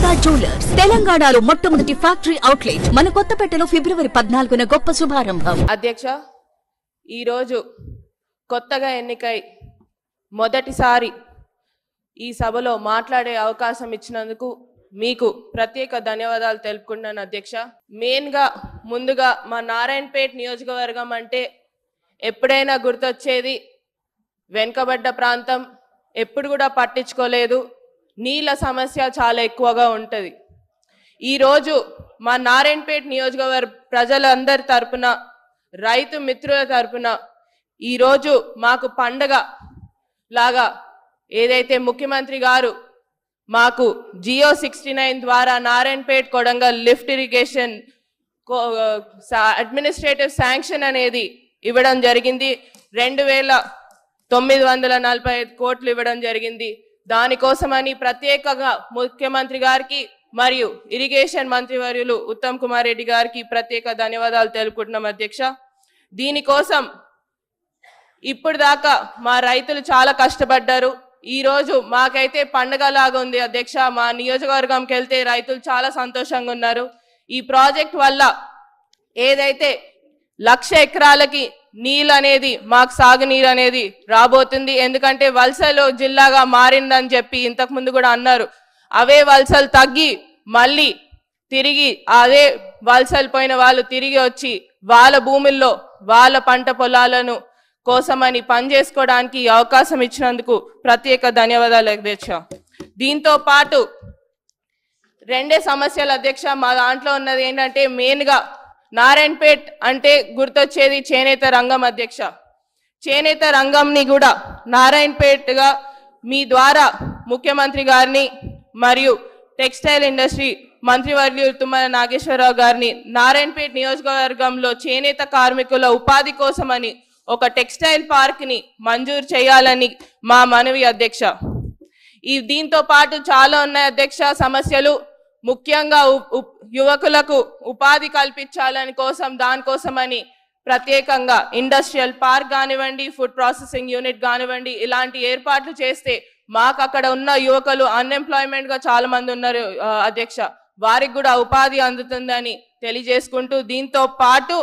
Durga jewellers తెలంగాణలో మొట్టమొదటి factory outlet మన కొత్తపేటలో ఫిబ్రవరి 14న గొప్ప శుభారంభం. అధ్యక్ష, ఈ రోజు కొత్తగా ఎన్నికై మొదటిసారి ఈ సభలో మాట్లాడే అవకాశం ఇచ్చినందుకు మీకు ప్రత్యేక ధన్యవాదాలు తెలుపుకుంటున్నాను అధ్యక్ష. ముందుగా మా నారాయణపేట నియోజకవర్గం అంటే ఎప్పుడైనా గుర్తొచ్చేది వెనుకబడ్డ ప్రాంతం, ఎప్పుడు కూడా పట్టించుకోలేదు, నీళ్ళ సమస్య చాలా ఎక్కువగా ఉంటుంది. ఈరోజు మా నారాయణపేట నియోజకవర్గ ప్రజలందరి తరపున, రైతు మిత్రుల తరపున ఈరోజు మాకు పండగ లాగా ఏదైతే ముఖ్యమంత్రి గారు మాకు జియో 69 ద్వారా Narayanpet Kodangal lift irrigation administrative sanction అనేది ఇవ్వడం జరిగింది. 2,945 కోట్లు ఇవ్వడం జరిగింది. దానికోసమని ప్రత్యేకంగా ముఖ్యమంత్రి గారికి మరియు ఇరిగేషన్ మంత్రివర్యులు ఉత్తమ్ కుమార్ రెడ్డి గారికి ప్రత్యేక ధన్యవాదాలు తెలుపుకుంటున్నాం అధ్యక్ష. దీనికోసం ఇప్పుడు దాకా మా రైతులు చాలా కష్టపడ్డారు. ఈ రోజు మాకైతే పండుగలాగా ఉంది అధ్యక్ష. మా నియోజకవర్గంకి వెళ్తే రైతులు చాలా సంతోషంగా ఉన్నారు. ఈ ప్రాజెక్ట్ వల్ల ఏదైతే 1,00,000 ఎకరాలకి నీళ్ళు అనేది, మాకు సాగునీరు అనేది రాబోతుంది. ఎందుకంటే వలసలు జిల్లాగా మారిందని చెప్పి ఇంతకు ముందు కూడా అన్నారు. అవే వలసలు తగ్గి మళ్ళీ తిరిగి అదే వలసలు పోయిన వాళ్ళు తిరిగి వచ్చి వాళ్ళ భూముల్లో వాళ్ళ పంట పొలాలను కోసమని పనిచేసుకోవడానికి అవకాశం ఇచ్చినందుకు ప్రత్యేక ధన్యవాదాలు అధ్యక్ష. దీంతో పాటు రెండే సమస్యలు అధ్యక్ష. మా దాంట్లో ఉన్నది ఏంటంటే మెయిన్గా నారాయణపేట్ అంటే గుర్తొచ్చేది చేనేత రంగం అధ్యక్ష. చేనేత రంగంని కూడా నారాయణపేట్గా మీ ద్వారా ముఖ్యమంత్రి గారిని మరియు టెక్స్టైల్ ఇండస్ట్రీ మంత్రివర్యులు తుమ్మల నాగేశ్వరరావు గారిని నారాయణపేట నియోజకవర్గంలో చేనేత కార్మికుల ఉపాధి కోసమని ఒక టెక్స్టైల్ పార్క్ ని మంజూరు చేయాలని మా మనవి అధ్యక్ష. దీంతో పాటు చాలా ఉన్నాయి అధ్యక్ష సమస్యలు. ముఖ్యంగా యువకులకు ఉపాధి కల్పించాలని దానికోసమని ప్రత్యేకంగా ఇండస్ట్రియల్ పార్క్ కానివ్వండి, ఫుడ్ ప్రాసెసింగ్ యూనిట్ కానివ్వండి, ఇలాంటి ఏర్పాట్లు చేస్తే మాకు అక్కడ ఉన్న యువకులు అన్ఎంప్లాయ్మెంట్ గా చాలా మంది ఉన్నారు అధ్యక్ష, వారికి కూడా ఉపాధి అందుతుందని తెలియజేసుకుంటూ, దీంతో పాటు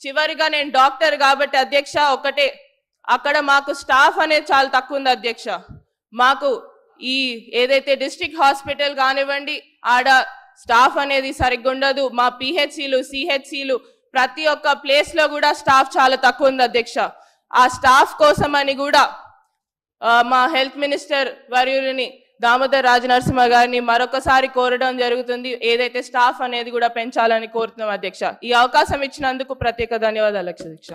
చివరిగా నేను డాక్టర్ కాబట్టి అధ్యక్ష ఒకటే, అక్కడ మాకు స్టాఫ్ అనేది చాలా తక్కువ ఉంది అధ్యక్ష. మాకు ఈ ఏదైతే డిస్ట్రిక్ట్ హాస్పిటల్ కానివ్వండి ఆడ స్టాఫ్ అనేది సరిగ్గా ఉండదు. మా పిహెచ్సిలు సిహెచ్సిలు ప్రతి ఒక్క ప్లేస్ లో కూడా స్టాఫ్ చాలా తక్కువ ఉంది అధ్యక్ష. ఆ స్టాఫ్ కోసమని కూడా మా హెల్త్ మినిస్టర్ వర్యులని దామోదర్ రాజనరసింహ గారిని మరొకసారి కోరడం జరుగుతుంది. ఏదైతే స్టాఫ్ అనేది కూడా పెంచాలని కోరుతున్నాం అధ్యక్ష. ఈ అవకాశం ఇచ్చినందుకు ప్రత్యేక ధన్యవాదాలు అధ్యక్ష.